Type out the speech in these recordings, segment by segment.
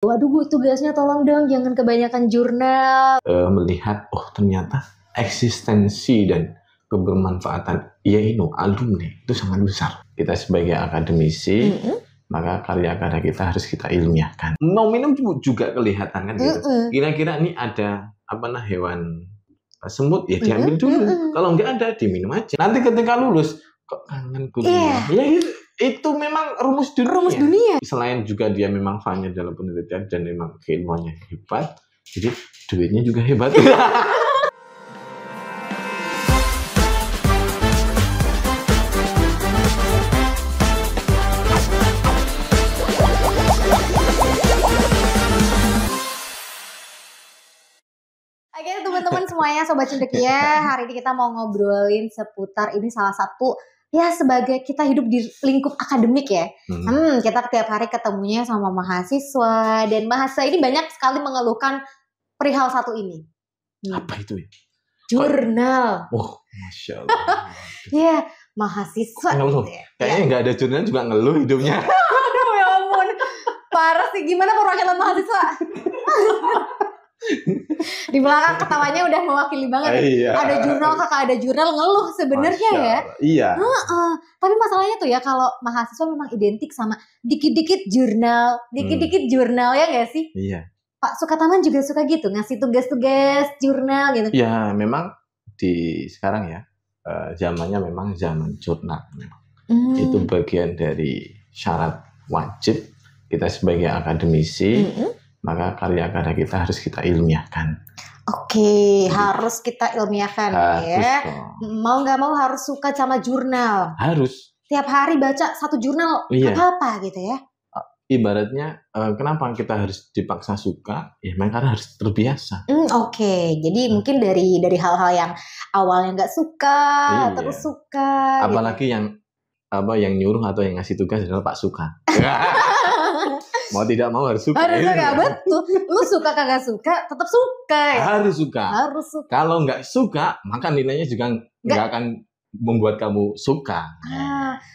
Waduh Bu, tugasnya tolong dong jangan kebanyakan jurnal. Melihat, oh ternyata eksistensi dan kebermanfaatan yaitu alumni itu sangat besar. Kita sebagai akademisi, maka karya-karya kita harus kita ilmiahkan. Mau minum juga kelihatan kan gitu. Kira-kira ini ada hewan semut ya diambil dulu. Kalau nggak ada diminum aja. Nanti ketika lulus kok kangen kuliah. Ya itu memang rumus dunia. Selain juga dia memang fanya dalam penelitian dan memang keilmuannya hebat, jadi duitnya juga hebat. Oke teman-teman semuanya, Sobat Cendekia, hari ini kita mau ngobrolin seputar ini salah satu ya sebagai kita hidup di lingkup akademik ya. Kita tiap hari ketemunya sama mahasiswa dan mahasiswa ini banyak sekali mengeluhkan perihal satu ini. Apa itu ya? Jurnal. Oh, Masya Allah. Ya, mahasiswa. Ngeluh. Kayaknya nggak ada jurnal juga ngeluh hidupnya. Aduh ya ampun. Parah sih, gimana perwakilan mahasiswa? Di belakang ketawanya udah mewakili banget. Iya. Ada jurnal kakak, ada jurnal, ngeluh sebenarnya ya. Iya. Tapi masalahnya tuh ya kalau mahasiswa memang identik sama dikit-dikit jurnal ya nggak sih? Iya. Pak Sukataman juga suka gitu ngasih tugas-tugas jurnal gitu. Ya memang di sekarang ya zamannya memang zaman jurnal. Itu bagian dari syarat wajib kita sebagai akademisi. Maka karya-karya kita harus kita ilmiahkan. Oke, harus kita ilmiahkan ya. Mau nggak mau harus suka sama jurnal. Harus. Tiap hari baca satu jurnal, apa gitu ya. Ibaratnya kenapa kita harus dipaksa suka? Ya memang karena harus terbiasa. Oke, jadi mungkin dari hal-hal yang awalnya nggak suka, terus suka. Apalagi gitu. yang nyuruh atau yang ngasih tugas adalah Pak Suka. Mau tidak mau harus suka. Harus suka, betul. Lu suka kagak suka, tetap suka ya? Harus suka. Kalau nggak suka, maka nilainya juga nggak akan membuat kamu suka.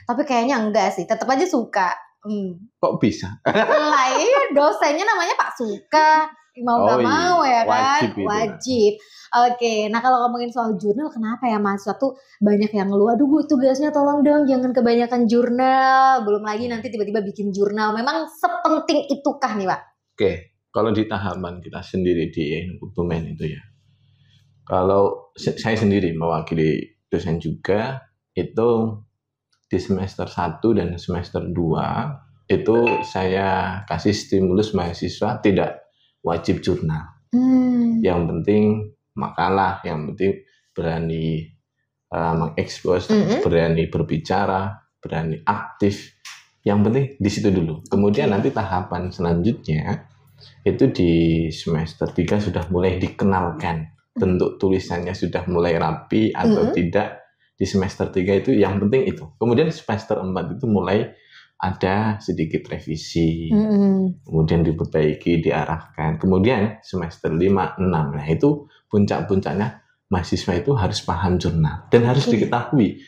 Tapi kayaknya enggak sih, tetap aja suka. Kok bisa? Lah iya, dosennya namanya Pak Suka. Mau nggak mau ya kan? Wajib. Oke, nah kalau ngomongin soal jurnal, kenapa ya mahasiswa tuh banyak yang ngeluh, aduh Bu, tugasnya tolong dong jangan kebanyakan jurnal. Belum lagi nanti tiba-tiba bikin jurnal. Memang sepenting itukah nih Pak? Oke, kalau di tahapan kita sendiri di dokumen itu ya. Kalau saya sendiri mewakili dosen juga, itu di semester 1 dan semester 2, itu saya kasih stimulus mahasiswa tidak wajib jurnal. Yang penting makalah, yang penting berani mengekspos, berani berbicara, berani aktif. Yang penting di situ dulu. Kemudian nanti tahapan selanjutnya itu di semester 3 sudah mulai dikenalkan. Bentuk tulisannya sudah mulai rapi atau tidak. Di semester 3 itu yang penting itu. Kemudian semester 4 itu mulai ada sedikit revisi, kemudian diperbaiki, diarahkan. Kemudian semester 5, 6, nah itu puncak-puncaknya mahasiswa itu harus paham jurnal. Dan harus diketahui,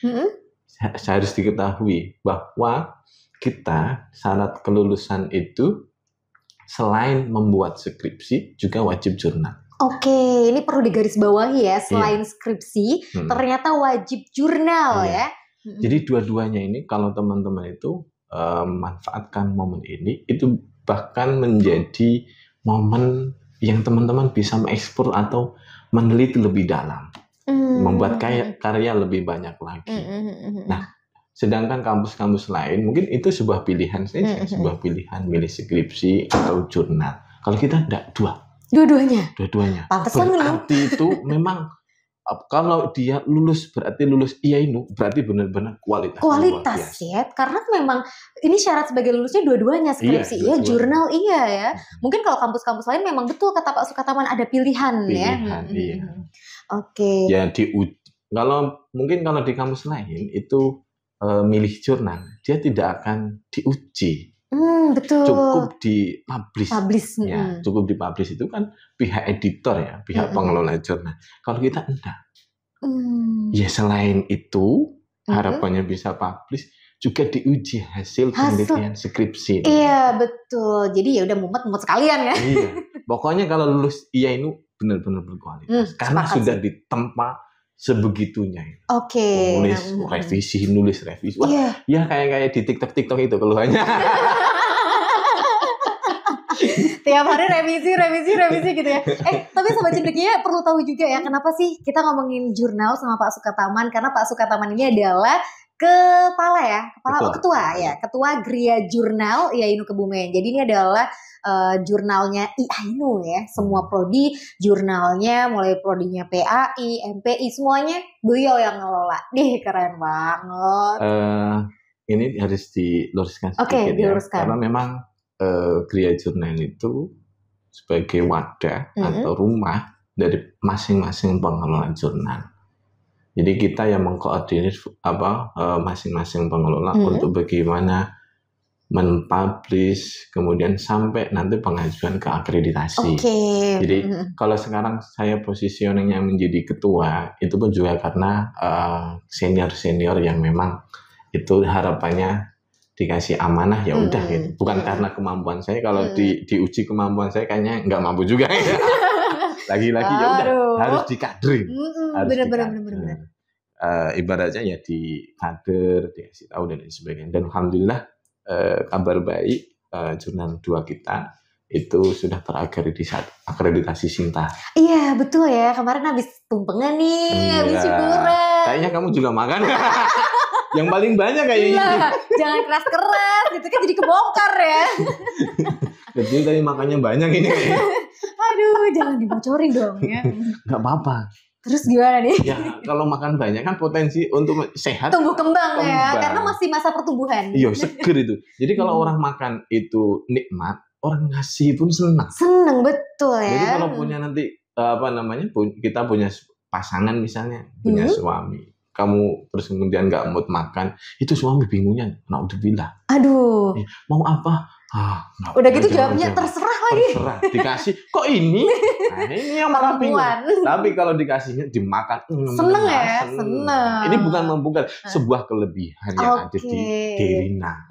harus diketahui bahwa kita syarat kelulusan itu selain membuat skripsi juga wajib jurnal. Oke, ini perlu digarisbawahi ya, selain skripsi, ternyata wajib jurnal ya. Jadi dua-duanya ini kalau teman-teman itu manfaatkan momen ini, itu bahkan menjadi momen yang teman-teman bisa mengeksplor atau meneliti lebih dalam, membuat karya lebih banyak lagi. Nah, sedangkan kampus-kampus lain mungkin itu sebuah pilihan saja, sebuah pilihan milih skripsi atau jurnal. Kalau kita enggak, dua-duanya. Berarti itu memang kalau dia lulus berarti lulus IAINU, berarti benar-benar kualitas ya, karena memang ini syarat sebagai lulusnya dua-duanya, skripsi jurnal ya. Mungkin kalau kampus-kampus lain memang betul kata Pak Sukataman ada pilihan ya. Oke. Ya kalau di kampus lain itu milih jurnal, dia tidak akan diuji. Betul. Cukup dipublish. Ya, cukup dipublish itu kan pihak editor ya, pihak pengelola jurnal. Kalau kita enggak. Ya selain itu harapannya bisa publish, juga diuji hasil penelitian skripsi. Iya betul. Jadi ya udah mumet sekalian ya. Iya. Pokoknya kalau lulus IAINU benar-benar berkualitas karena sudah ditempa sebegitunya. Oke. Nulis revisi. Wah, ya kayak di TikTok itu keluhannya. Tiap hari revisi gitu ya. Tapi Sobat Cendekia perlu tahu juga ya, kenapa sih kita ngomongin jurnal sama Pak Sukataman? Karena Pak Sukataman ini adalah ketua Gria Jurnal IAINU Kebumen. Jadi ini adalah jurnalnya IAINU ya. Semua prodi jurnalnya, mulai prodinya PAI, MPI, semuanya beliau yang ngelola. Keren banget. Ini harus diluruskan sedikit diluruskan. Karena memang Gria Jurnal itu sebagai wadah atau rumah dari masing-masing pengelola jurnal. Jadi kita yang mengkoordinir masing-masing pengelola untuk bagaimana men-publish, kemudian sampai nanti pengajuan ke akreditasi. Jadi kalau sekarang saya positioningnya menjadi ketua, itu pun juga karena senior-senior yang memang itu harapannya dikasih amanah ya udah gitu. Bukan karena kemampuan saya, kalau diuji kemampuan saya kayaknya nggak mampu juga ya. Lagi-lagi ya udah harus dikaderin. Benar. Ibaratnya ya di kader, dikasih tahu dan sebagainya. Dan alhamdulillah kabar baik, jurnal 2 kita itu sudah terakreditasi Sinta. Iya betul ya, kemarin habis tumpengan nih, habis syukuran. Kayaknya kamu juga makan. Yang paling banyak kayaknya. Jangan keras-keras, itu kan jadi kebongkar ya. Betul tadi makannya banyak ini. Aduh, jangan dibocorin dong ya. Gak apa-apa. Terus gimana nih? Ya kalau makan banyak kan potensi untuk sehat. Tumbuh kembang ya, karena masih masa pertumbuhan. Iya, seger itu. Jadi kalau orang makan itu nikmat, orang ngasih pun senang. Senang betul ya. Jadi kalau punya nanti kita punya pasangan misalnya, punya suami. Kamu terus kemudian nggak mood makan, itu suami bingungnya, naudzubillah. Aduh. Mau apa? Udah gitu jawabnya terserah lagi. Terserah, dikasih. Kok ini? Nah, ini yang malah bingung. Tapi kalau dikasihnya dimakan, seneng ya, seneng. Ini bukan membungkar, sebuah kelebihan yang ada di Derina.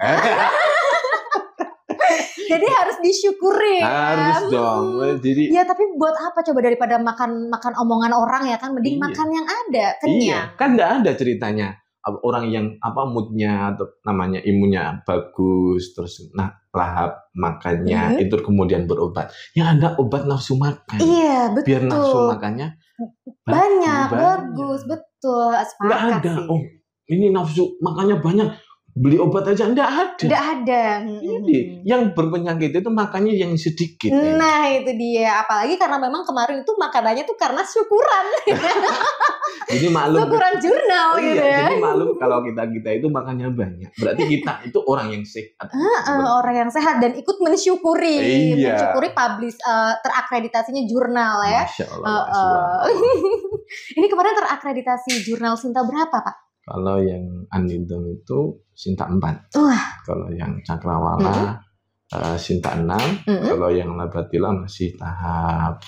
Jadi harus disyukuri. Harus dong. Jadi ya tapi buat apa coba daripada makan omongan orang ya kan, mending makan yang ada, kenyang. Iya, kan enggak ada ceritanya orang yang moodnya atau namanya imunnya bagus terus lahap makannya itu kemudian berobat. Yang ada obat nafsu makan. Iya, betul. Biar nafsu makannya banyak. Bagus, betul. Enggak ada. Sih. Oh, ini nafsu makannya banyak. Beli obat aja enggak ada. Enggak ada. Jadi yang berpenyakit itu makannya yang sedikit. Nah, itu dia. Apalagi karena memang kemarin itu makanannya tuh karena syukuran. Jadi maklum. Syukuran jurnal gitu ya. Jadi maklum kalau kita itu makannya banyak. Berarti kita itu orang yang sehat. Orang yang sehat dan ikut mensyukuri. Mensyukuri publish terakreditasinya jurnal ya. Masya Allah. Ini kemarin terakreditasi jurnal Sinta berapa, Pak? Kalau yang Anindom itu Sinta 4. Kalau yang Cakrawala Sinta 6. Kalau yang Labatila masih tahap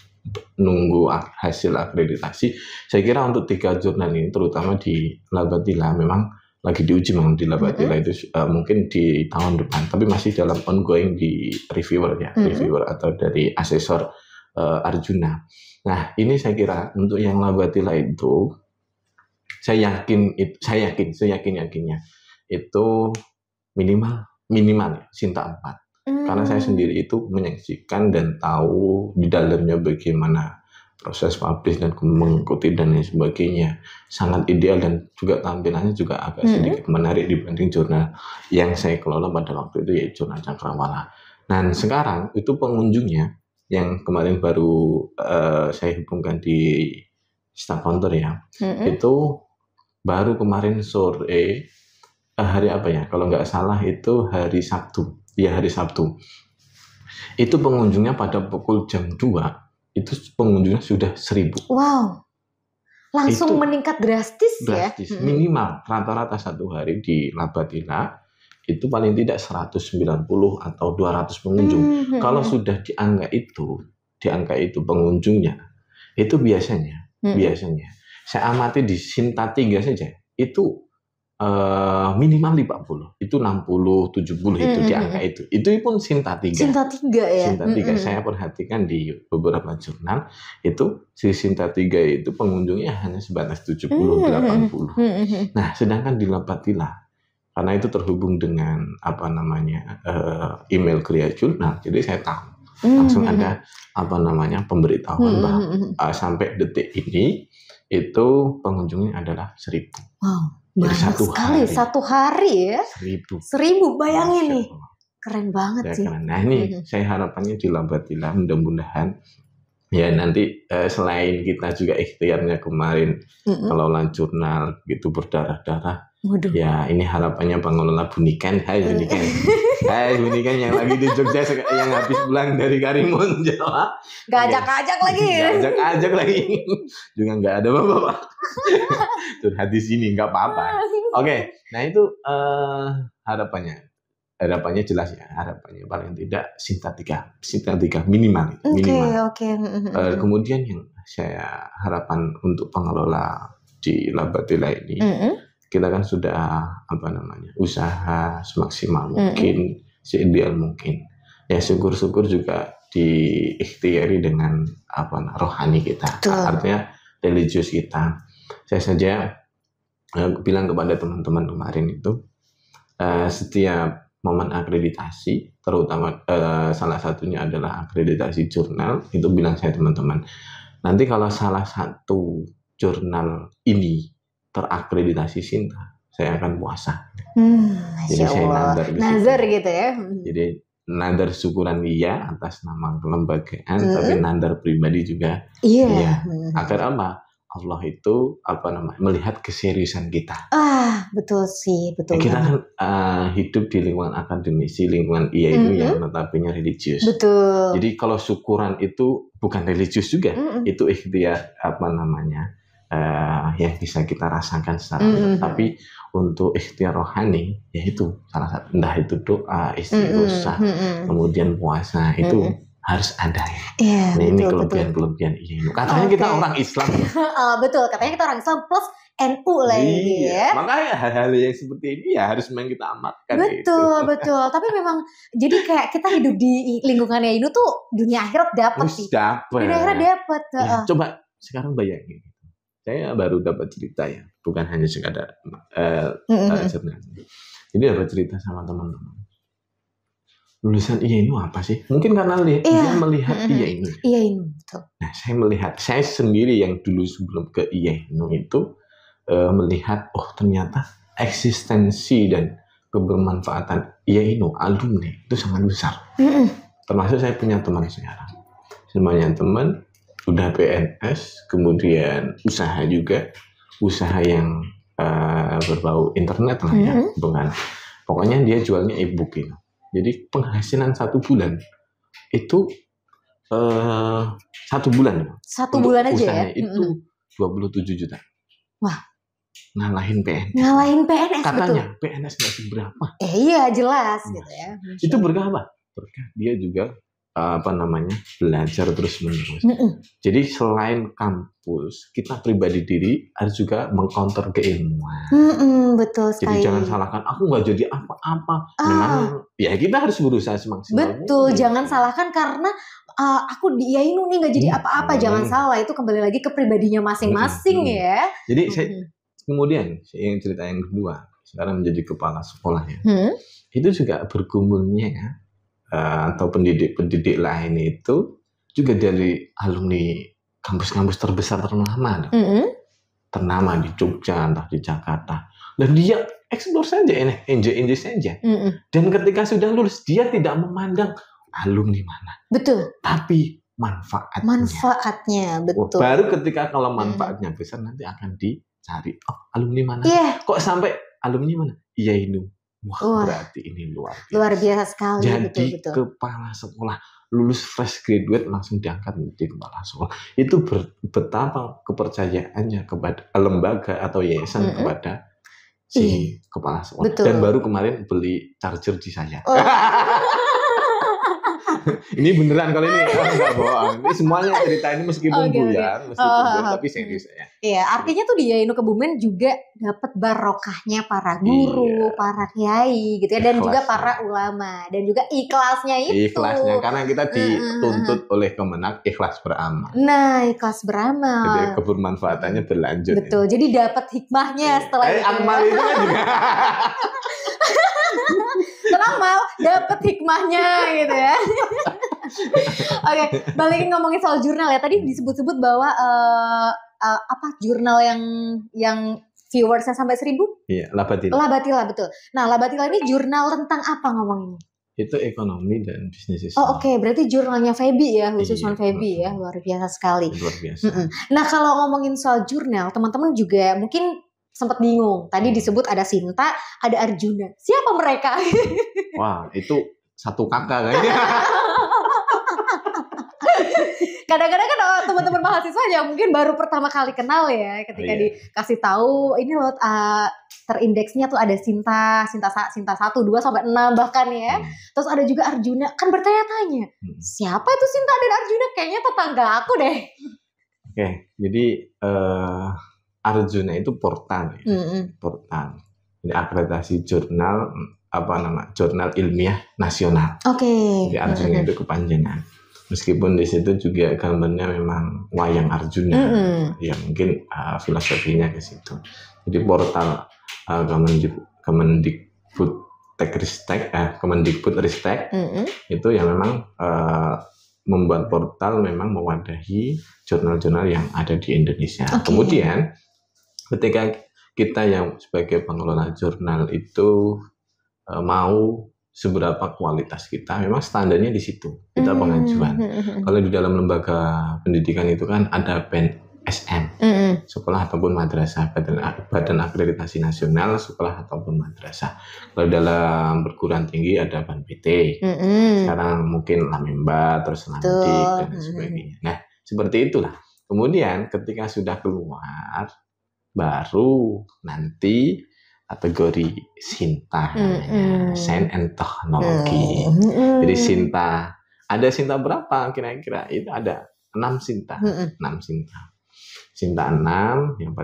nunggu hasil akreditasi. Saya kira untuk 3 jurnal ini terutama di Labatila memang lagi diuji memang di Labatila itu mungkin di tahun depan. Tapi masih dalam ongoing di reviewer ya. Reviewer atau dari asesor Arjuna. Nah ini saya kira untuk yang Labatila itu saya yakinnya itu minimal Sinta 4. Karena saya sendiri itu menyaksikan dan tahu di dalamnya bagaimana proses publish dan mengikuti dan lain sebagainya. Sangat ideal dan juga tampilannya juga agak sedikit menarik dibanding jurnal yang saya kelola pada waktu itu yaitu jurnal Cakrawala. Dan sekarang itu pengunjungnya yang kemarin baru saya hubungkan di staff counter ya, itu baru kemarin sore hari apa ya? Kalau nggak salah itu hari Sabtu. Ya hari Sabtu. Itu pengunjungnya pada pukul jam 2 itu pengunjungnya sudah 1.000. Wow. Langsung itu meningkat drastis ya. Minimal rata-rata satu hari di Labatila itu paling tidak 190 atau 200 pengunjung. Kalau sudah di angka itu pengunjungnya itu biasanya saya amati di Sinta 3 saja itu minimal 50, itu 60, 70 itu di angka itu. Itu pun Sinta 3. Sinta 3 ya. Sinta 3. Saya perhatikan di beberapa jurnal itu si Sinta 3 itu pengunjungnya hanya sebatas 70, 80. Nah, sedangkan di Labatila karena itu terhubung dengan email Kriya Jurnal, jadi saya tahu langsung ada pemberitahuan bahwa sampai detik ini itu pengunjungnya adalah 1.000. Wow. Banyak sekali, satu hari ya. 1.000, bayangin nih. Keren banget sih. Nah ini saya harapannya di Labatila mudah-mudahan ya nanti selain kita juga ikhtiarnya kemarin kelola jurnal gitu berdarah-darah. Waduh. Ya ini harapannya pengelola Bunikan. Hai Bunikan. Hai Bunikan yang lagi di Jogja yang habis pulang dari Karimun Jawa. Gak ajak-ajak lagi. Gak ajak-ajak lagi. Juga gak ada bapak-bapak. Curhat di sini nggak apa-apa. Oke, nah itu harapannya jelas ya. Harapannya paling tidak Sinta 3 minimal. Oke. Kemudian yang saya harapan untuk pengelola di Labatila ini, kita kan sudah usaha semaksimal mungkin, seideal mungkin. Ya syukur-syukur juga diikhtiari dengan rohani kita, artinya religius kita. Saya saja bilang kepada teman-teman kemarin itu setiap momen akreditasi, terutama salah satunya adalah akreditasi jurnal, itu bilang saya teman-teman, nanti kalau salah satu jurnal ini terakreditasi Sinta, saya akan puasa. Jadi saya nazar gitu ya. Jadi nadar syukuran iya atas nama kelembagaan, tapi nadar pribadi juga. Iya. Agar apa? Allah itu melihat keseriusan kita. Betul sih, betul. Kita kan hidup di lingkungan akademisi, lingkungan itu yang notabene religius. Betul. Jadi kalau syukuran itu bukan religius juga, itu ikhtiar yang bisa kita rasakan secara tapi untuk ikhtiar rohani yaitu salah satu, entah itu doa, istighosah, kemudian puasa itu harus ada ya. Nah, ini kelebihan ini. Katanya kita orang Islam. Betul, katanya kita orang Islam plus NU lagi ya. Makanya hal-hal yang seperti ini ya harus memang kita amatkan. Betul. Tapi memang jadi kayak kita hidup di lingkungannya ini tuh dunia akhirat dapat sih. Dunia akhirat dapat. Coba sekarang bayangin. Saya baru dapat cerita ya, bukan hanya sekadar jurnal. Jadi dapat cerita sama teman-teman. Lulusan IAINU apa sih? Mungkin karena dia melihat IAINU. IAINU, betul. Nah, saya sendiri yang dulu sebelum ke IAINU itu melihat, ternyata eksistensi dan kebermanfaatan IAINU alumni itu sangat besar. Termasuk saya punya teman sekarang. Semuanya teman udah PNS, kemudian usaha juga, usaha yang berbau internet lah ya, bukan. Pokoknya dia jualnya e-book gitu. Jadi penghasilan 1 bulan itu 1 bulan. 1 bulan aja ya? Itu 27 juta. Wah. Ngalahin PNS. betul. Katanya PNS nggak seberapa. Iya jelas gitu ya. Itu berkah apa? Berkah dia juga belajar terus menerus. Jadi selain kampus, kita pribadi diri harus juga mengcounter keilmuan. Betul sekali. Jadi jangan salahkan aku nggak jadi apa-apa. Memang ya kita harus berusaha semaksimal. Betul, jangan salahkan karena aku di IAINU nih nggak jadi apa-apa. Jangan salah, itu kembali lagi ke pribadinya masing-masing ya. Jadi kemudian yang cerita yang kedua, sekarang menjadi kepala sekolah ya. Itu juga bergumulnya ya. Atau pendidik lain itu juga dari alumni kampus-kampus terbesar ternama di Jogja, entah di Jakarta, dan dia eksplor saja, enjoy saja. Dan ketika sudah lulus dia tidak memandang alumni mana, betul, tapi manfaatnya betul. Baru ketika kalau manfaatnya besar nanti akan dicari alumni mana, kok sampai alumni mana, IAINU. Wah, berarti ini luar biasa sekali. Jadi betul. Kepala sekolah lulus fresh graduate langsung diangkat menjadi kepala sekolah. Itu betapa kepercayaannya kepada lembaga atau yayasan kepada si kepala sekolah. Betul. Dan baru kemarin beli charger di saya. Ini beneran kalau ini nggak bohong. Ini semuanya cerita ini meskipun buyar, tapi serius ya. Iya, artinya tuh di Yainu Kebumen juga dapat barokahnya para guru, para kiai gitu ya, dan juga para ulama, dan juga ikhlasnya itu. Ikhlasnya karena kita dituntut oleh Kemenak ikhlas beramal. Nah, ikhlas beramal. Jadi kebermanfaatannya berlanjut. Betul. Ya. Jadi dapat hikmahnya setelah itu. Amal itu kan juga. Tenang Mal, dapat hikmahnya gitu ya. Oke, balikin ngomongin soal jurnal ya. Tadi disebut-sebut bahwa jurnal yang viewersnya sampai 1.000? Iya, Labatila. Labatila, betul. Nah, Labatila ini jurnal tentang apa ngomonginnya? Itu ekonomi dan bisnis. Oh, oke. Berarti jurnalnya Feby ya, khusus Feby ya. Luar biasa sekali. Luar biasa. Nah, kalau ngomongin soal jurnal, teman-teman juga mungkin sempat bingung. Tadi disebut ada Sinta, ada Arjuna. Siapa mereka? Wah, itu satu kakak kayaknya. Kadang-kadang kan teman-teman mahasiswa yang mungkin baru pertama kali kenal ya, ketika dikasih tahu ini loh terindeksnya tuh ada Sinta 1, 2 sampai 6 bahkan ya. Terus ada juga Arjuna. Kan bertanya-tanya, siapa itu Sinta dan Arjuna? Kayaknya tetangga aku deh. Oke, jadi Arjuna itu portal ya. Portal. Jadi akreditasi jurnal jurnal ilmiah nasional. Oke. Jadi Arjuna itu kepanjangan. Meskipun di situ juga gambarnya memang wayang Arjuna. Ya mungkin filosofinya ke situ. Jadi portal Kemendikbudristek itu yang memang membuat portal memang mewadahi jurnal-jurnal yang ada di Indonesia. Kemudian ketika kita yang sebagai pengelola jurnal itu mau seberapa kualitas kita, memang standarnya di situ kita pengajuan. Kalau di dalam lembaga pendidikan itu kan ada BNSN, sekolah ataupun madrasah, Badan Akreditasi Nasional sekolah ataupun madrasah. Kalau dalam perguruan tinggi ada BANPT, sekarang mungkin Lamemba, terus Landik dan sebagainya. Nah seperti itulah. Kemudian ketika sudah keluar, baru nanti kategori Sinta, Science and Technology. Jadi Sinta, ada Sinta berapa kira-kira? Itu ada 6 Sinta, 6 Sinta. Sinta 6, yang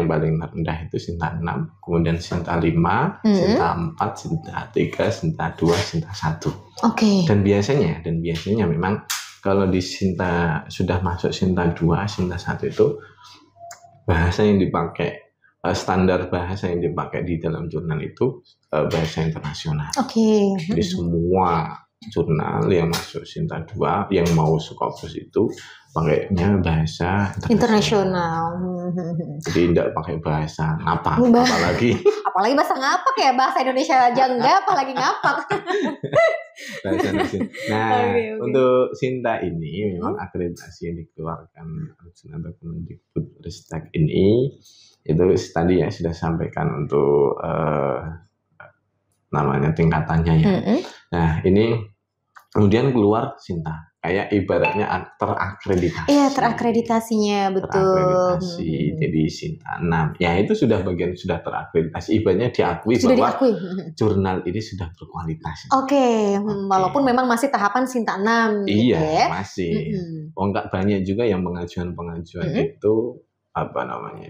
paling rendah itu Sinta 6, kemudian Sinta 5, Sinta 4, Sinta 3, Sinta 2, Sinta 1. Oke. Dan biasanya memang kalau di Sinta sudah masuk Sinta 2, Sinta 1 itu bahasa yang dipakai, standar bahasa yang dipakai di dalam jurnal itu bahasa internasional. Jadi semua jurnal yang masuk Sinta 2 yang mau Skopus itu pakainya bahasa internasional. Jadi tidak pakai bahasa ngapak, apalagi bahasa ngapak ya, bahasa Indonesia aja enggak, apalagi ngapak. Bahasa nasional. Nah, untuk Sinta ini memang akreditasi yang dikeluarkan atau Kemendikbudristek ini itu tadi ya sudah sampaikan untuk namanya tingkatannya ya. Nah ini kemudian keluar Sinta, kayak ibaratnya terakreditasi. Iya, terakreditasinya betul. Terakreditasi, jadi Sinta 6. Ya itu sudah terakreditasi, ibaratnya diakui sudah bahwa diakui. Jurnal ini sudah berkualitas. Walaupun memang masih tahapan Sinta 6 gitu ya. Masih. Enggak banyak juga yang pengajuan itu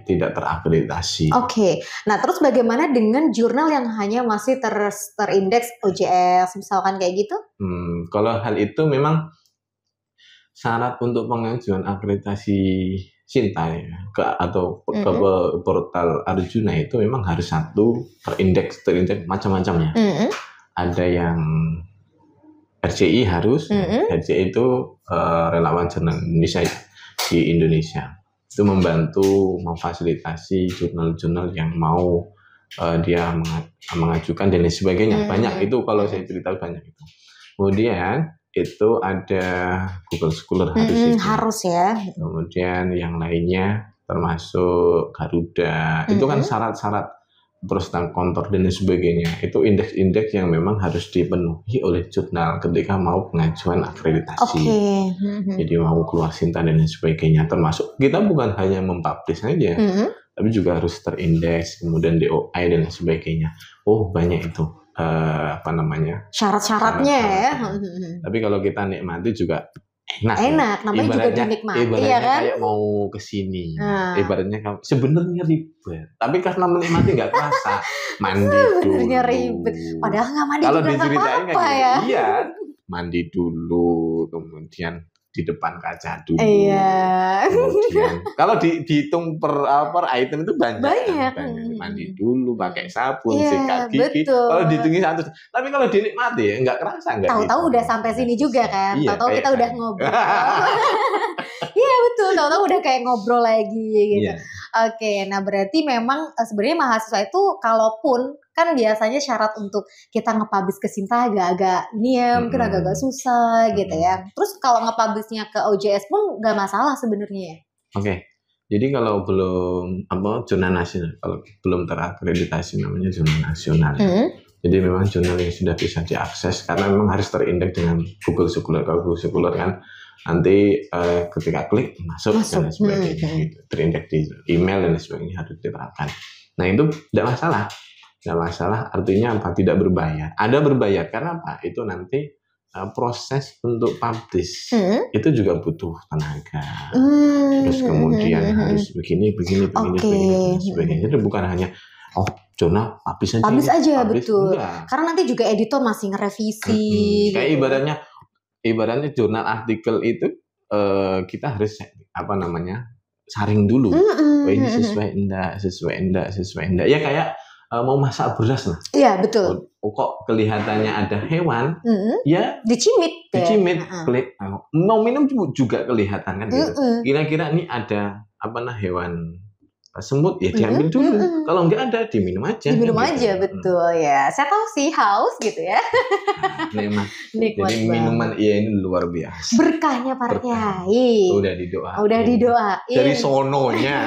tidak terakreditasi. Nah terus bagaimana dengan jurnal yang hanya masih terindeks OJS misalkan kayak gitu? Kalau hal itu memang syarat untuk pengajuan akreditasi Sinta ya, atau ke portal Arjuna itu memang harus satu terindeks macam-macamnya. Ada yang RCI harus, RCI itu relawan jurnal Indonesia di Indonesia. Itu membantu memfasilitasi jurnal-jurnal yang mau dia mengajukan dan lain sebagainya. Banyak itu kalau saya cerita banyak itu. Kemudian itu ada Google Scholar harus ya. Kemudian yang lainnya termasuk Garuda. Itu kan syarat-syarat terus tentang kontor dan lain sebagainya. Itu indeks-indeks yang memang harus dipenuhi oleh jurnal ketika mau pengajuan akreditasi. Jadi mau keluar Sinta dan lain sebagainya. Termasuk kita bukan hanya mempublish saja, tapi juga harus terindeks, kemudian DOI dan lain sebagainya. Banyak itu. syarat-syaratnya ya. Tapi kalau kita nikmati juga enak, namanya juga dinikmati ibaratnya ya kan. Kayak mau kesini, ibaratnya sebenarnya ribet, tapi karena menikmati nggak terasa. Mandi dulu. Ribet, padahal nggak mandi kalau juga nggak apa-apa ya. Iya, mandi dulu, kemudian di depan kaca dulu. Iya. Kemudian kalau dihitung per item itu banyak. Mandi dulu, pakai sabun, sikat gigi. Betul. Kalau dihitungin satu, tapi kalau dinikmati nggak kerasa. Tahu-tahu udah sampai sini juga kan. Tahu-tahu kita udah ngobrol. Iya betul. Tahu-tahu udah kayak ngobrol lagi gitu. Oke, nah berarti memang sebenarnya mahasiswa itu kalaupun kan biasanya syarat untuk kita nge-publish ke Sinta agak-agak ini ya, mungkin agak-agak susah gitu ya. Terus kalau nge-publishnya ke OJS pun nggak masalah sebenarnya. Oke. Jadi kalau belum jurnal nasional, kalau belum terakreditasi namanya jurnal nasional. Jadi memang jurnal yang sudah bisa diakses karena memang harus terindeks dengan Google Scholar. Kalau Google Scholar kan nanti ketika klik masuk dan sebagainya, gitu. Terindeks di email dan sebagainya harus diterapkan. Nah itu tidak masalah. Tidak masalah, artinya apa? Tidak berbayar. Ada berbayar, karena apa? Itu nanti proses untuk publish itu juga butuh tenaga. Terus kemudian harus begini sebagainya. Jadi bukan hanya jurnal publish aja. Betul. Enggak. Karena nanti juga editor masih ngerevisi. Kayak ibaratnya jurnal artikel itu kita harus saring dulu. Ini sesuai enggak. Ya kayak mau masak beras lah. Iya betul. Kok kelihatannya ada hewan, ya dicimit. Klik. Mau minum juga kelihatan kan gitu. Kira-kira ini ada hewan semut ya diambil dulu. Kalau enggak ada diminum aja. Betul ya. Saya tahu sih haus gitu ya. Nikmat. Jadi minuman ini luar biasa. Berkahnya para kiai. Udah didoain. Dari sononya.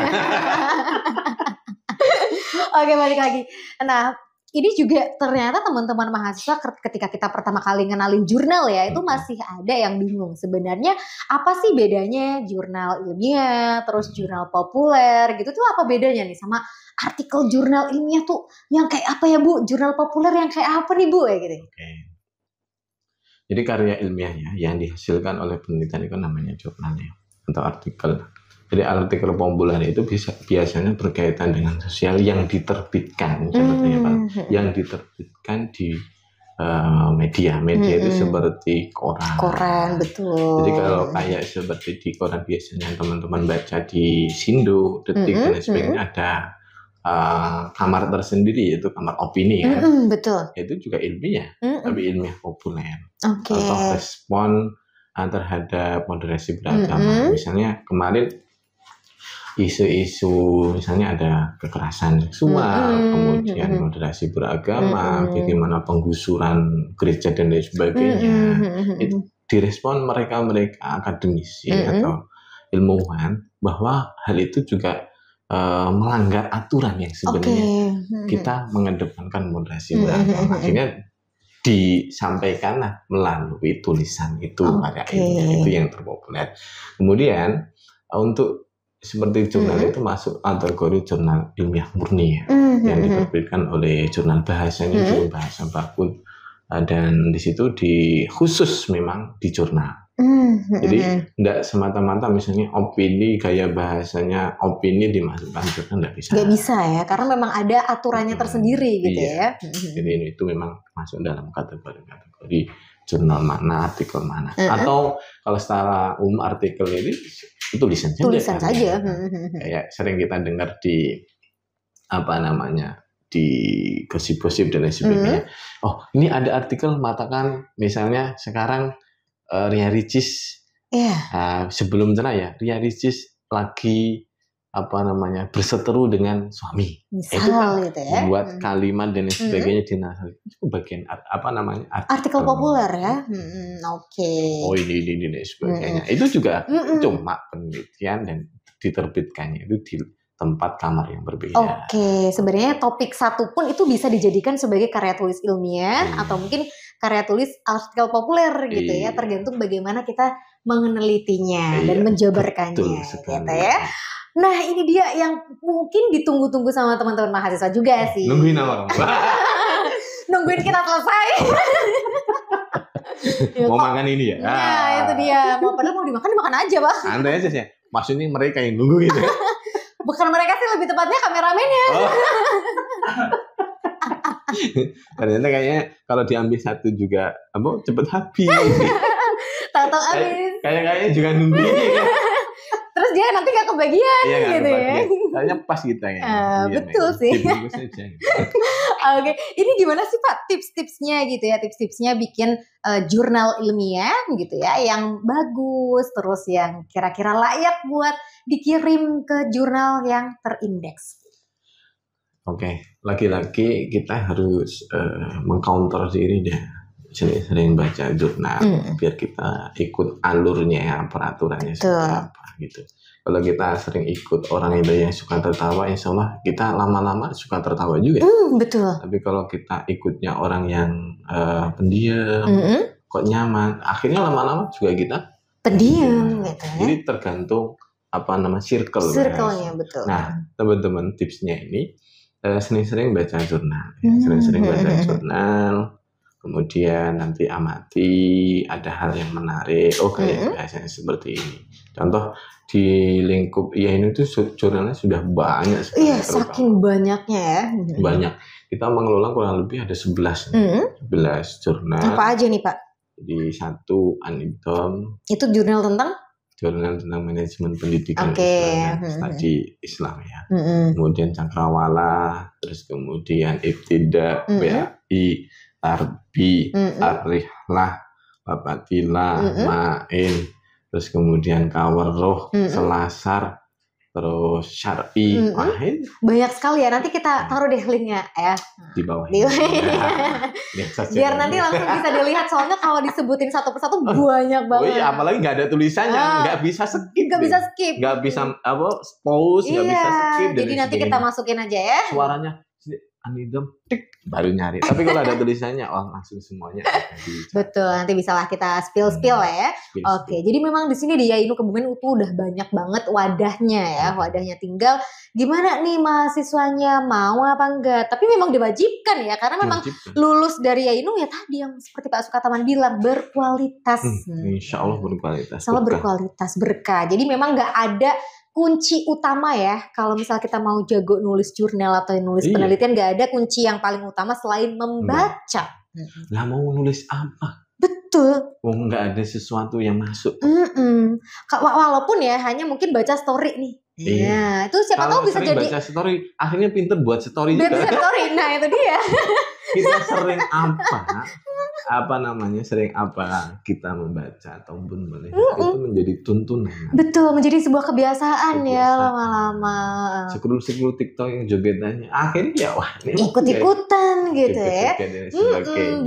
Oke, balik lagi. Nah, ini juga ternyata teman-teman mahasiswa ketika kita pertama kali ngenalin jurnal ya, itu masih ada yang bingung. Sebenarnya apa sih bedanya jurnal ilmiah, terus jurnal populer gitu tuh apa bedanya nih sama artikel jurnal ilmiah tuh yang kayak apa ya Bu? Jurnal populer yang kayak apa nih Bu ya gitu. Oke. Jadi karya ilmiahnya yang dihasilkan oleh penelitian itu namanya jurnalnya atau artikel. Jadi artikel populer itu biasanya berkaitan dengan sosial yang diterbitkan, yang diterbitkan di media itu seperti koran, betul. Jadi kalau kayak seperti di koran biasanya teman-teman baca di Sindo, Detik dan sebagainya ada kamar tersendiri yaitu kamar opini kan, betul. Itu juga ilmiah, tapi ilmiah populer. Atau respon terhadap moderasi beragama, misalnya kemarin isu-isu misalnya ada kekerasan seksual, kemudian moderasi beragama, bagaimana penggusuran gereja dan lain sebagainya. Itu direspon mereka akademisi atau ilmuwan bahwa hal itu juga melanggar aturan yang sebenarnya kita mengedepankan moderasi beragama. Akhirnya disampaikanlah melalui tulisan itu pada itu yang terpopuler. Kemudian untuk seperti jurnal itu masuk kategori jurnal ilmiah murni ya, yang diterbitkan oleh jurnal bahasanya jurnal bahasa baku, dan di situ khusus memang di jurnal. Jadi tidak semata-mata misalnya opini gaya bahasanya opini dimasukkan jurnal, tidak bisa. Nggak bisa ya, karena memang ada aturannya tersendiri gitu ya. Jadi itu memang masuk dalam kategori jurnal mana, artikel mana. Atau kalau secara umum artikel ini tulisan saja. Kayak sering kita dengar di di gosip-gosip dan lain sebagainya. Oh, ini ada artikel mengatakan misalnya sekarang Ria Ricis sebelum cerai ya, Ria Ricis lagi berseteru dengan suami. Misal gitu ya. Membuat kalimat dan sebagainya di nasal. Itu bagian artikel populer ya. Oh ini dan sebagainya. Itu juga cuma penelitian dan diterbitkannya itu di tempat kamar yang berbeda. Sebenarnya topik satu pun itu bisa dijadikan sebagai karya tulis ilmiah atau mungkin karya tulis artikel populer gitu ya, tergantung bagaimana kita menelitinya dan menjabarkannya gitu ya. Nah ini dia yang mungkin ditunggu-tunggu sama teman-teman mahasiswa juga sih. Nungguin apa? nungguin kita selesai. Mau makan ini ya? Nah, itu dia. Padahal mau dimakan aja, Bang. Santai aja sih. Maksudnya mereka yang nunggu gitu. Bukan mereka sih, lebih tepatnya kameramennya. Oh. Ternyata kayaknya kalau diambil satu juga cepet habis. Tahu-tahu habis. Kayaknya juga nunggu ini. Terus dia nanti gak kebagian gitu ya. Kayaknya pas kita ya. Betul sih. Oke, ini gimana sih Pak tips-tipsnya gitu ya, tips-tipsnya bikin jurnal ilmiah gitu ya, yang bagus, terus yang kira-kira layak buat dikirim ke jurnal yang terindeks. Oke, lagi-lagi kita harus mengcounter diri deh. Sering baca jurnal biar kita ikut alurnya ya, peraturannya seperti apa gitu. Kalau kita sering ikut orang itu yang suka tertawa, insya Allah kita lama-lama suka tertawa juga. Betul. Tapi kalau kita ikutnya orang yang pendiam, kok nyaman, akhirnya lama-lama juga kita pendiam gitu ya. Jadi tergantung circle-nya, betul. Nah, teman-teman tipsnya ini sering-sering baca jurnal, sering-sering baca jurnal. Kemudian nanti amati ada hal yang menarik. Kayak biasanya seperti ini. Contoh di lingkup ini tuh jurnalnya sudah banyak sekali. Iya, saking banyaknya ya. Banyak. Kita mengelola kurang lebih ada 11 jurnal. Apa aja nih Pak? Di satu Anidom. Itu jurnal tentang? Jurnal tentang manajemen pendidikan studi Islam ya. Kemudian Cakrawala, terus kemudian Ibtida, BAI, Tarbi, Ar-Rihlah, Babatila, Ma'in, terus kemudian Kawaroh, Selasar, terus Syar'i. Banyak sekali ya, nanti kita taruh deh linknya ya. Di bawah. Biar nanti langsung bisa dilihat, soalnya kalau disebutin satu persatu banyak banget. Apalagi nggak ada tulisannya, nggak bisa skip. Nggak bisa skip. Nggak bisa pause, nggak bisa skip. Jadi nanti kita masukin aja ya. Suaranya Anidom, baru nyari. Tapi kalau ada tulisannya, langsung semuanya. Betul, nanti bisalah kita spill ya. Oke, jadi memang di sini di Yainu Kebumen itu udah banyak banget wadahnya ya. Wadahnya tinggal gimana nih mahasiswanya mau apa enggak. Tapi memang diwajibkan ya, karena memang lulus dari Yainu ya tadi yang seperti Pak Sukataman bilang berkualitas. Insya Allah berkualitas. Insya Allah berkualitas, berkah. Jadi memang nggak ada kunci utama ya, kalau misal kita mau jago nulis jurnal atau nulis penelitian, nggak ada kunci yang paling utama selain membaca. Lah mau nulis apa? Betul. Nggak ada sesuatu yang masuk. Walaupun ya hanya mungkin baca story nih. Iya, itu siapa tahu bisa jadi. Baca story, akhirnya pinter buat story juga. Bisa story, nah itu dia. Kita sering sering apa kita membaca ataupun melihat itu menjadi tuntunan. Betul, menjadi sebuah kebiasaan ya lama-lama. Scroll TikTok yang jogetannya, akhirnya wah ikut-ikutan gitu ya.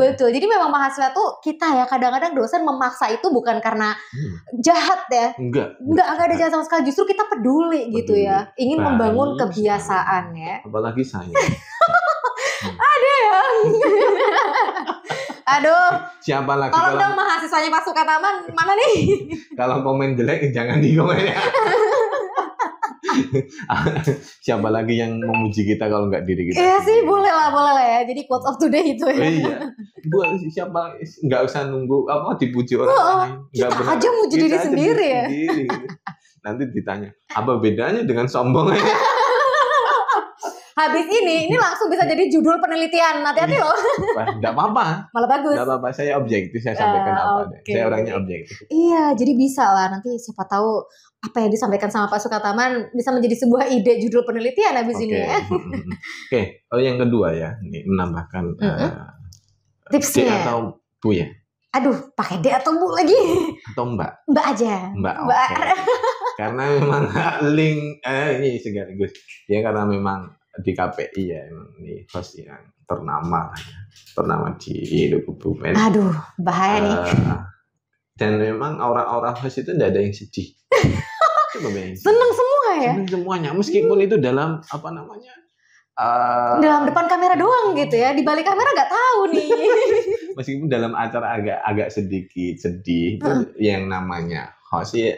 Betul, jadi memang mahasiswa tuh kita ya kadang-kadang dosen memaksa itu bukan karena jahat ya. Enggak ada jahat sama sekali, justru kita peduli gitu ya, ingin membangun kebiasaan ya. Apalagi saya. Ada ya. Aduh. Siapa lagi? Tolong dong mahasiswanya Pak Sukataman mana nih? Kalau komen jelek jangan di komen ya. Siapa lagi yang memuji kita kalau nggak diri kita? Iya sih, boleh lah ya. Jadi quote of today itu ya. Iya. Buat siapa, nggak usah nunggu dipuji orang lain. Kita aja muji diri sendiri ya. Nanti ditanya apa bedanya dengan sombong? Habis ini langsung bisa jadi judul penelitian. Hati-hati loh. Enggak apa-apa. Malah bagus. Enggak apa-apa, saya objektif, saya sampaikan apa. Saya orangnya objektif. Iya, jadi bisa lah nanti siapa tahu apa yang disampaikan sama Pak Sukataman bisa menjadi sebuah ide judul penelitian habis ini ya. Oke, yang kedua ya, ini menambahkan tipsnya. D atau Bu ya? Aduh, pakai D atau Bu lagi? Atau Mbak? Mbak aja. Mbak. Karena memang link ini sekaligus. Ya karena memang di KPI ya emang ini host yang ternama di Yainu Kebumen. Aduh, bahaya nih. Dan memang orang-orang host itu tidak ada yang sedih. Seneng semua ya. Seneng semuanya, meskipun itu dalam dalam depan kamera doang gitu ya, di balik kamera nggak tahu nih. Meskipun dalam acara agak sedikit sedih, yang namanya host ya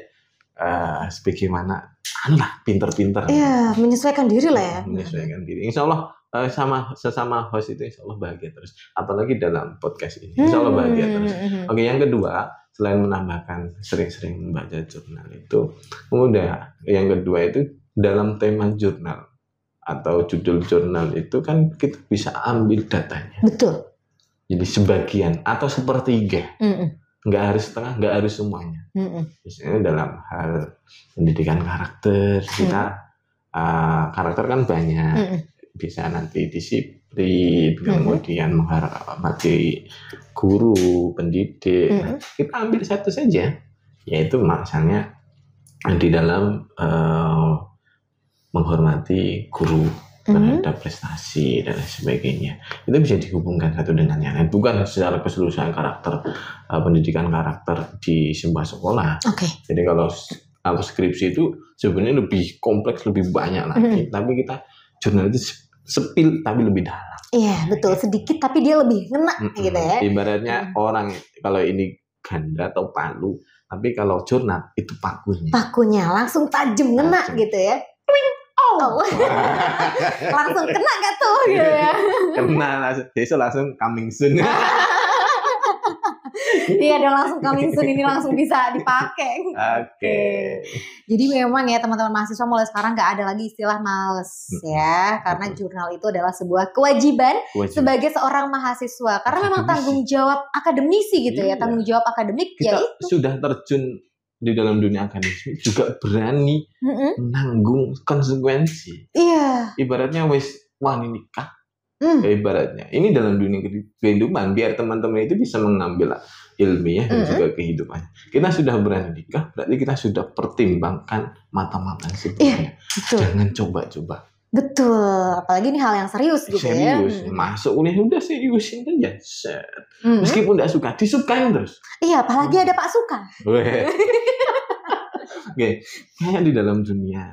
sebagaimana pinter-pinter. Iya, menyesuaikan diri lah ya. Menyesuaikan diri. Insya Allah sesama host itu insya Allah bahagia terus. Apalagi dalam podcast ini, insya Allah bahagia terus. Oke, yang kedua, selain menambahkan sering-sering membaca jurnal itu, kemudian yang kedua itu dalam tema jurnal atau judul jurnal itu kan kita bisa ambil datanya. Betul. Jadi sebagian atau sepertiga, nggak harus setengah, nggak harus semuanya. Misalnya dalam hal pendidikan karakter kita, karakter kan banyak. Bisa nanti disiplin, kemudian menghormati guru, pendidik. Nah, kita ambil satu saja, yaitu misalnya di dalam menghormati guru terhadap prestasi dan lain sebagainya. Itu bisa dihubungkan satu dengan yang lain, bukan secara keseluruhan karakter, pendidikan karakter di sebuah sekolah. Jadi kalau skripsi itu sebenarnya lebih kompleks, lebih banyak lagi, tapi kita jurnal itu sepil tapi lebih dalam. Iya, betul. Sedikit tapi dia lebih ngena gitu ya. Ibaratnya orang kalau ini ganda atau palu, tapi kalau jurnal itu pakunya. Pakunya langsung tajam ngena gitu ya. Langsung kena gak tuh gitu ya. Kena langsung. Besok langsung coming soon. Iya dong, langsung coming soon ini langsung bisa dipakai. Oke. Jadi memang ya teman-teman mahasiswa mulai sekarang nggak ada lagi istilah males ya, karena jurnal itu adalah sebuah kewajiban sebagai seorang mahasiswa. Karena memang tanggung jawab akademisi gitu ya, tanggung jawab akademik. Kita sudah terjun di dalam dunia akademik juga berani menanggung konsekuensi. Iya. Ibaratnya wani nikah. Ibaratnya ini dalam dunia kehidupan biar teman-teman itu bisa mengambil ilmiah dan juga kehidupan. Kita sudah berani nikah, berarti kita sudah pertimbangkan matang-matang sebelumnya. Jangan coba-coba. Betul, apalagi ini hal yang serius gitu ya. Serius, masuk kuliah udah seriusin aja. Meskipun tidak suka, disukain terus. Iya, apalagi ada Pak Suka. Oke, kayak di dalam dunia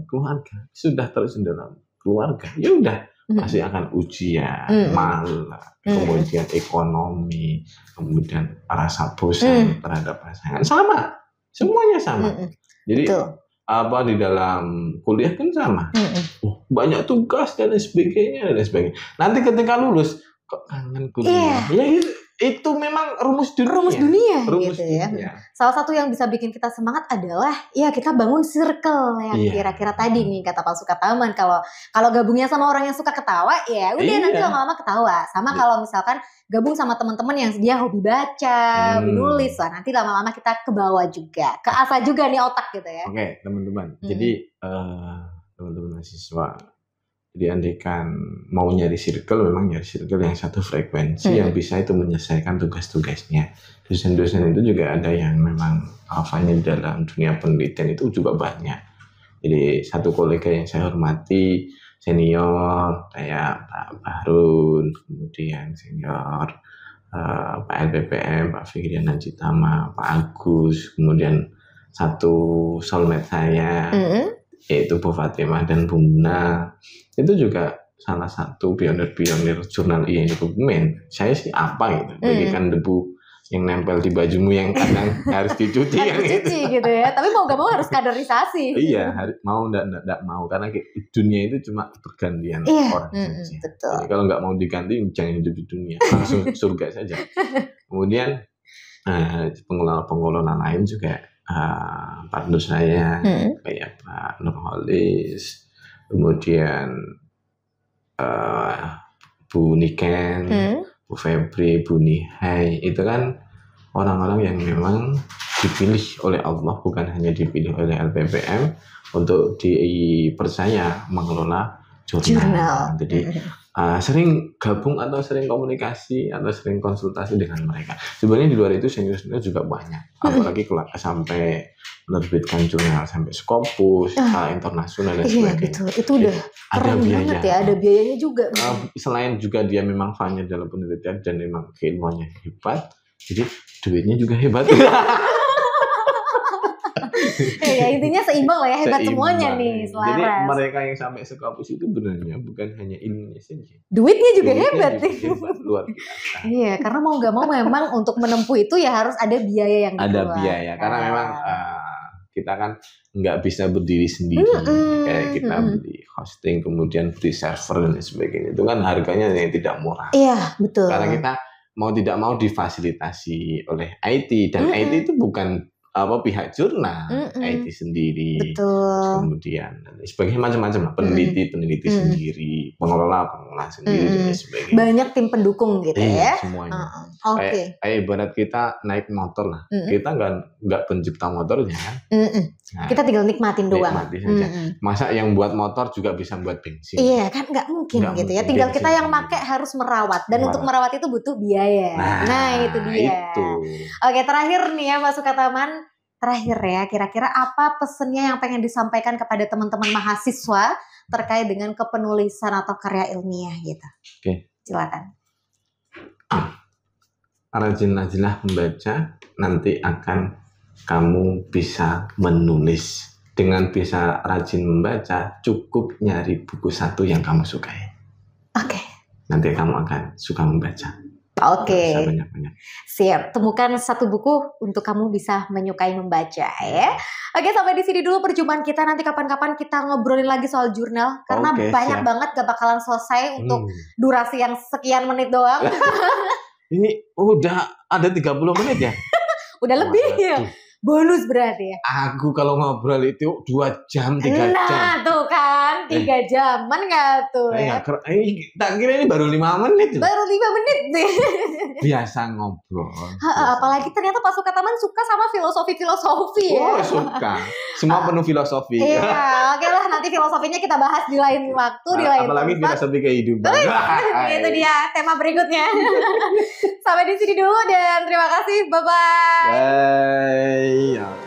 keluarga sudah terus dalam keluarga, ya udah. Pasti akan ujian, malah, kemudian ekonomi, kemudian rasa bosan terhadap pasangan, sama, semuanya sama. Jadi di dalam kuliah kan sama, banyak tugas dan sebagainya. Nanti ketika lulus kok kangen kuliah, ya itu memang rumus dunia gitu ya. Salah satu yang bisa bikin kita semangat adalah ya kita bangun circle yang kira-kira tadi nih kata Pak Sukataman, kalau gabungnya sama orang yang suka ketawa ya udah nanti lama-lama ketawa. Sama kalau misalkan gabung sama teman-teman yang dia hobi baca, hobi nulis, nanti lama-lama kita ke bawah juga, keasah juga nih otak gitu ya. Oke, teman-teman. Jadi teman-teman mahasiswa, jadi andaikan mau nyari circle, memang nyari circle yang satu frekuensi yang bisa itu menyelesaikan tugas-tugasnya. Dosen-dosen itu juga ada yang memang alfanya di dalam dunia penelitian itu juga banyak. Jadi satu kolega yang saya hormati, senior kayak Pak Bahrun, kemudian senior Pak LPPM, Pak Fikrian Najitama, Pak Agus, kemudian satu soulmate saya, yaitu Bu Fatimah dan Bu Muna, itu juga salah satu pionir-pionir jurnal ini dokumen. Saya sih apa gitu, bagikan debu yang nempel di bajumu yang kadang harus dicuci yang itu gitu ya. Tapi mau gak mau harus kaderisasi. Iya, mau enggak mau, karena dunia itu cuma pergantian orang saja. Betul. Jadi kalau nggak mau diganti jangan hidup di dunia, langsung surga saja. Kemudian pengelola lain juga partner saya kayak Pak Nurholis, kemudian Bu Niken, Bu Febri, Bu Nihai, itu kan orang-orang yang memang dipilih oleh Allah, bukan hanya dipilih oleh LPPM untuk dipercaya mengelola jurnal. Jadi sering gabung atau sering komunikasi atau sering konsultasi dengan mereka. Sebenarnya di luar itu senior-senior juga banyak, apalagi kalau sampai menerbitkan jurnal sampai Scopus, internasional dan sebagainya. Iya betul, itu udah keren banget ya, ada biayanya juga. Selain juga dia memang fanya dalam penelitian dan memang keilmuannya hebat, jadi duitnya juga hebat. Ya intinya seimbang lah ya, hebat semuanya nih, selaras. Jadi mereka yang sampai Scopus itu benarnya bukan hanya ilmunya saja, duitnya juga hebat nih. Luar biasa. Iya, karena mau nggak mau memang untuk menempuh itu ya harus ada biaya yang dikeluarkan. Ada biaya, karena memang Kita kan nggak bisa berdiri sendiri. Kayak kita beli hosting, kemudian beli server dan sebagainya. Itu kan harganya yang tidak murah. Iya, betul. Karena kita mau tidak mau difasilitasi oleh IT. Dan IT itu bukan pihak jurnal, IT sendiri. Betul. Kemudian sebagainya macam-macam, peneliti sendiri, pengelola sendiri dan sebagainya. Banyak tim pendukung gitu ya. Semuanya. Kayak ibarat kita naik motor lah. Kita nggak pencipta motornya kan. Nah, kita tinggal nikmatin doang. Nikmati saja. Masa yang buat motor juga bisa buat bensin? Iya kan nggak mungkin gitu ya. Tinggal kita yang pakai harus merawat. Dan untuk merawat itu butuh biaya. Nah itu dia. Oke, terakhir nih ya Pak Sukataman. Terakhir ya, kira-kira apa pesannya yang pengen disampaikan kepada teman-teman mahasiswa terkait dengan kepenulisan atau karya ilmiah gitu? Oke. Silakan. Rajin-rajinlah membaca, nanti akan kamu bisa menulis. Dengan bisa rajin membaca, cukup nyari buku satu yang kamu sukai. Oke. Nanti kamu akan suka membaca. Oke. Banyak-banyak. Siap. Temukan satu buku untuk kamu bisa menyukai membaca ya. Oke, sampai di sini dulu perjumpaan kita. Nanti kapan-kapan kita ngobrolin lagi soal jurnal. Karena banyak banget gak bakalan selesai untuk durasi yang sekian menit doang. Ini udah ada 30 menit ya? Udah lebih ya. Bonus berarti ya. Aku kalau ngobrol itu 2 jam, 3 jam. Nah tuh kan 3 jaman gak tuh ya. Tak kira ini baru 5 menit. Baru 5 menit deh. Biasa ngobrol. Apalagi ternyata Pak Sukataman suka sama filosofi ya. Oh suka. Semua penuh filosofi. Iya, oke lah nanti filosofinya kita bahas di lain waktu, di lain apalagi tempat. filosofi kehidupan. Itu dia tema berikutnya. Sampai di sini dulu dan terima kasih. Bye-bye. Bye.